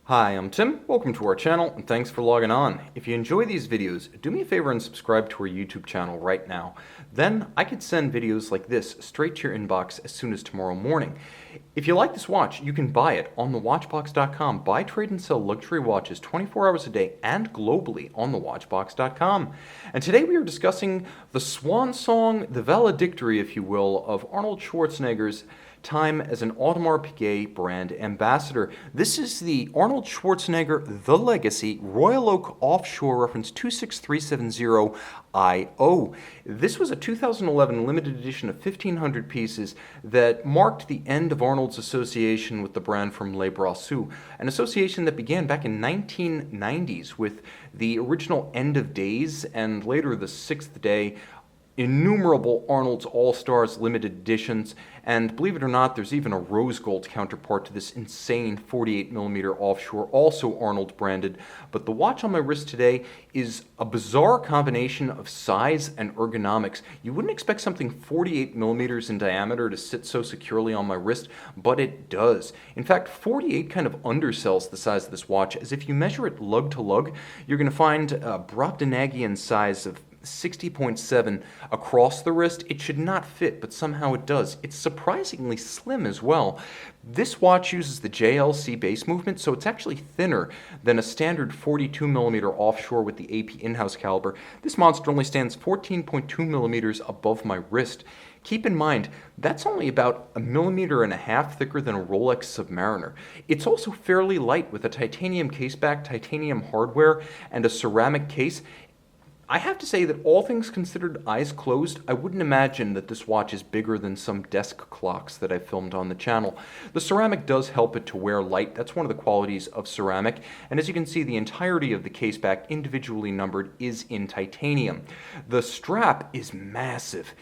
Hi, I'm Tim. Welcome to our channel and thanks for logging on. If you enjoy these videos, do me a favor and subscribe to our YouTube channel right now. Then I could send videos like this straight to your inbox as soon as tomorrow morning. If you like this watch, you can buy it on thewatchbox.com. Buy, trade, and sell luxury watches 24 hours a day and globally on thewatchbox.com. And today we are discussing the swan song, the valedictory, if you will, of Arnold Schwarzenegger's time as an Audemars Piguet brand ambassador. This is the Arnold Schwarzenegger The Legacy Royal Oak Offshore reference 26370IO. This was a 2011 limited edition of 1,500 pieces that marked the end of Arnold's association with the brand from Les Brassus, an association that began back in 1990s with the original End of Days and later the Sixth Day, innumerable Arnold's All-Stars limited editions, and believe it or not, there's even a rose gold counterpart to this insane 48mm offshore, also Arnold branded. But the watch on my wrist today is a bizarre combination of size and ergonomics. You wouldn't expect something 48mm in diameter to sit so securely on my wrist, but it does. In fact, 48 kind of undersells the size of this watch, as if you measure it lug to lug, you're going to find a Brobdingnagian size of 60.7 across the wrist. It should not fit, but somehow it does. It's surprisingly slim as well. This watch uses the JLC base movement, so it's actually thinner than a standard 42mm offshore with the AP in-house caliber. This monster only stands 14.2mm above my wrist. Keep in mind, that's only about 1.5 millimeters thicker than a Rolex Submariner. It's also fairly light with a titanium caseback, titanium hardware, and a ceramic case. I have to say that all things considered, eyes closed, I wouldn't imagine that this watch is bigger than some desk clocks that I filmed on the channel. The ceramic does help it to wear light. That's one of the qualities of ceramic. And as you can see, the entirety of the caseback, individually numbered, is in titanium. The strap is massive.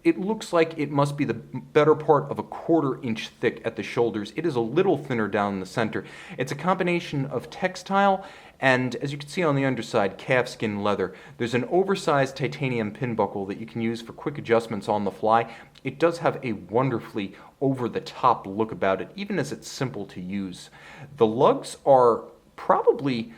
It looks like it must be the better part of a 1/4 inch thick at the shoulders. It is a little thinner down the center. It's a combination of textile and, as you can see on the underside, calfskin leather. There's an oversized titanium pin buckle that you can use for quick adjustments on the fly. It does have a wonderfully over-the-top look about it, even as it's simple to use. The lugs are probably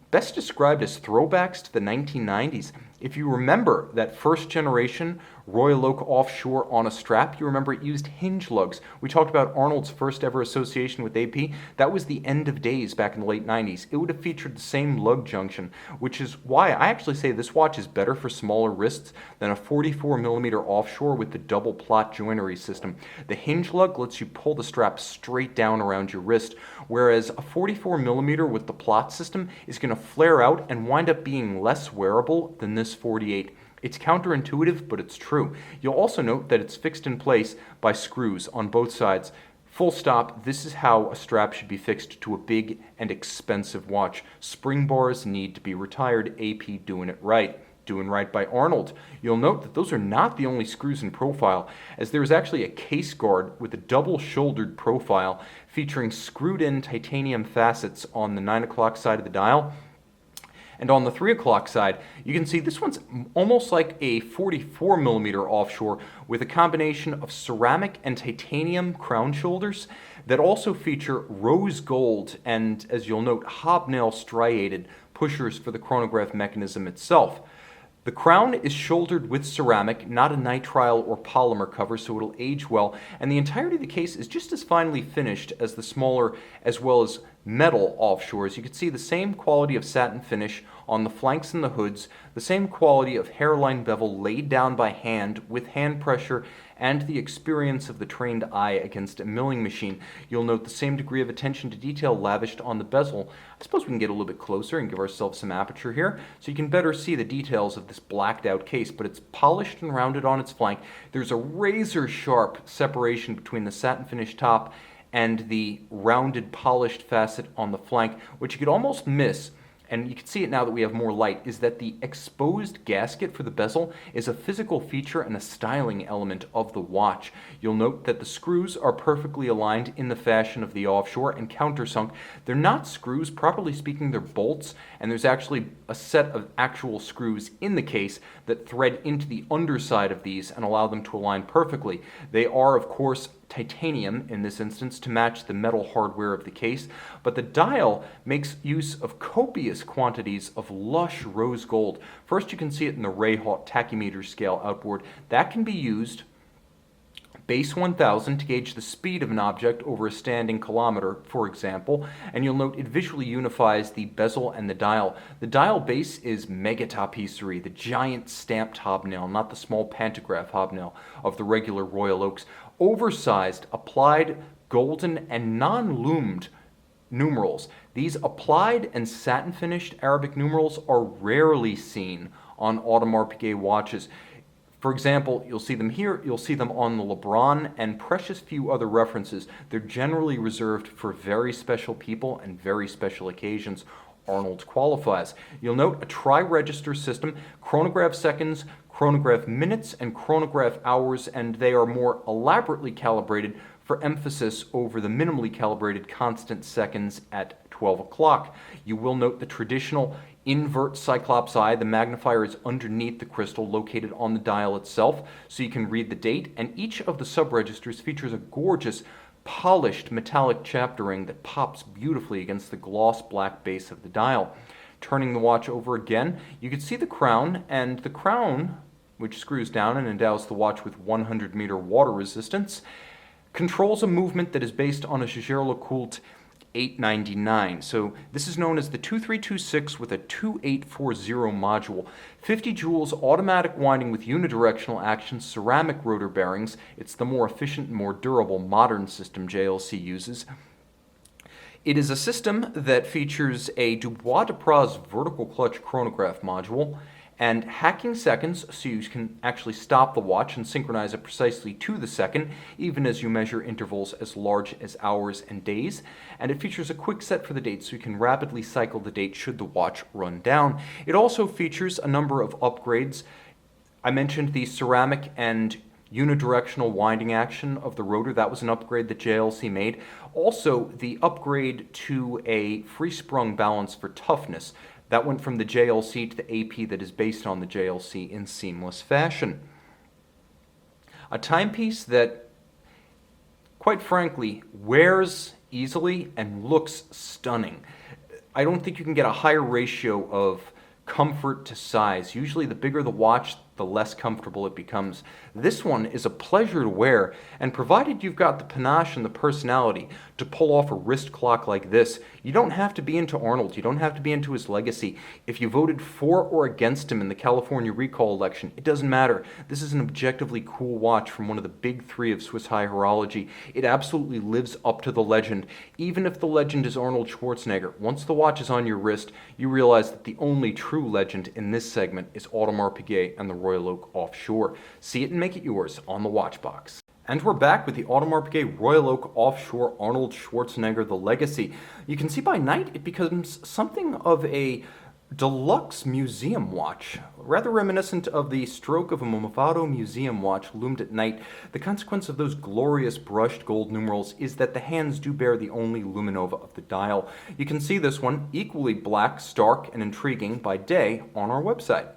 best described as throwbacks to the 1990s. If you remember that first generation Royal Oak Offshore on a strap, you remember it used hinge lugs. We talked about Arnold's first ever association with AP. That was the End of Days back in the late 90s. It would have featured the same lug junction, which is why I actually say this watch is better for smaller wrists than a 44mm offshore with the double plot joinery system. The hinge lug lets you pull the strap straight down around your wrist, whereas a 44mm with the plot system is going to flare out and wind up being less wearable than this 48. It's counterintuitive, but it's true. You'll also note that it's fixed in place by screws on both sides. Full stop, this is how a strap should be fixed to a big and expensive watch. Spring bars need to be retired. AP doing it right. Doing right by Arnold. You'll note that those are not the only screws in profile, as there is actually a case guard with a double-shouldered profile featuring screwed-in titanium facets on the 9 o'clock side of the dial. And on the 3 o'clock side, you can see this one's almost like a 44mm offshore with a combination of ceramic and titanium crown shoulders that also feature rose gold and, as you'll note, hobnail striated pushers for the chronograph mechanism itself. The crown is shouldered with ceramic, not a nitrile or polymer cover, so it'll age well, and the entirety of the case is just as finely finished as the smaller as well as metal offshores. You can see the same quality of satin finish on the flanks and the hoods, the same quality of hairline bevel laid down by hand with hand pressure and the experience of the trained eye against a milling machine. You'll note the same degree of attention to detail lavished on the bezel. I suppose we can get a little bit closer and give ourselves some aperture here so you can better see the details of this blacked out case, but it's polished and rounded on its flank. There's a razor sharp separation between the satin finished top and the rounded polished facet on the flank, which you could almost miss, and you can see it now that we have more light, is that the exposed gasket for the bezel is a physical feature and a styling element of the watch. You'll note that the screws are perfectly aligned in the fashion of the offshore and countersunk. They're not screws, properly speaking, they're bolts, and there's actually a set of actual screws in the case that thread into the underside of these and allow them to align perfectly. They are, of course, titanium in this instance to match the metal hardware of the case, but the dial makes use of copious quantities of lush rose gold. First, you can see it in the ray-hot tachymeter scale outboard. That can be used base 1000 to gauge the speed of an object over a standing kilometer, for example, and you'll note it visually unifies the bezel and the dial. The dial base is mega tapisserie, the giant stamped hobnail, not the small pantograph hobnail of the regular Royal Oaks. Oversized, applied, golden, and non-loomed numerals. These applied and satin-finished Arabic numerals are rarely seen on Audemars Piguet watches. For example, you'll see them here, you'll see them on the LeBron, and precious few other references. They're generally reserved for very special people and very special occasions. Arnold qualifies. You'll note a tri-register system, chronograph seconds, chronograph minutes, and chronograph hours, and they are more elaborately calibrated for emphasis over the minimally calibrated constant seconds at 12 o'clock. You will note the traditional invert cyclops eye. The magnifier is underneath the crystal located on the dial itself, so you can read the date, and each of the sub-registers features a gorgeous polished metallic chapter ring that pops beautifully against the gloss black base of the dial. Turning the watch over again, you can see the crown, and the crown, which screws down and endows the watch with 100-meter water resistance, controls a movement that is based on a Jaeger-LeCoultre 899. So this is known as the 2326 with a 2840 module. 50 joules automatic winding with unidirectional action, ceramic rotor bearings. It's the more efficient and more durable modern system JLC uses. It is a system that features a Dubois de Praz vertical clutch chronograph module and hacking seconds, so you can actually stop the watch and synchronize it precisely to the second, even as you measure intervals as large as hours and days. And it features a quick set for the date, so you can rapidly cycle the date should the watch run down. It also features a number of upgrades. I mentioned the ceramic and unidirectional winding action of the rotor. That was an upgrade that JLC made. Also, the upgrade to a free-sprung balance for toughness. That went from the JLC to the AP that is based on the JLC in seamless fashion. A timepiece that, quite frankly, wears easily and looks stunning. I don't think you can get a higher ratio of comfort to size. Usually the bigger the watch, the less comfortable it becomes. This one is a pleasure to wear, and provided you've got the panache and the personality to pull off a wrist clock like this, you don't have to be into Arnold, you don't have to be into his legacy. If you voted for or against him in the California recall election, it doesn't matter. This is an objectively cool watch from one of the big three of Swiss high horology. It absolutely lives up to the legend. Even if the legend is Arnold Schwarzenegger, once the watch is on your wrist, you realize that the only true legend in this segment is Audemars Piguet and the Royal Oak Offshore. See it and make it yours on the watch box. And we're back with the Audemars Piguet Royal Oak Offshore Arnold Schwarzenegger, the Legacy. You can see by night it becomes something of a deluxe museum watch, rather reminiscent of the stroke of a Movado museum watch loomed at night. The consequence of those glorious brushed gold numerals is that the hands do bear the only luminova of the dial. You can see this one, equally black, stark, and intriguing by day on our website.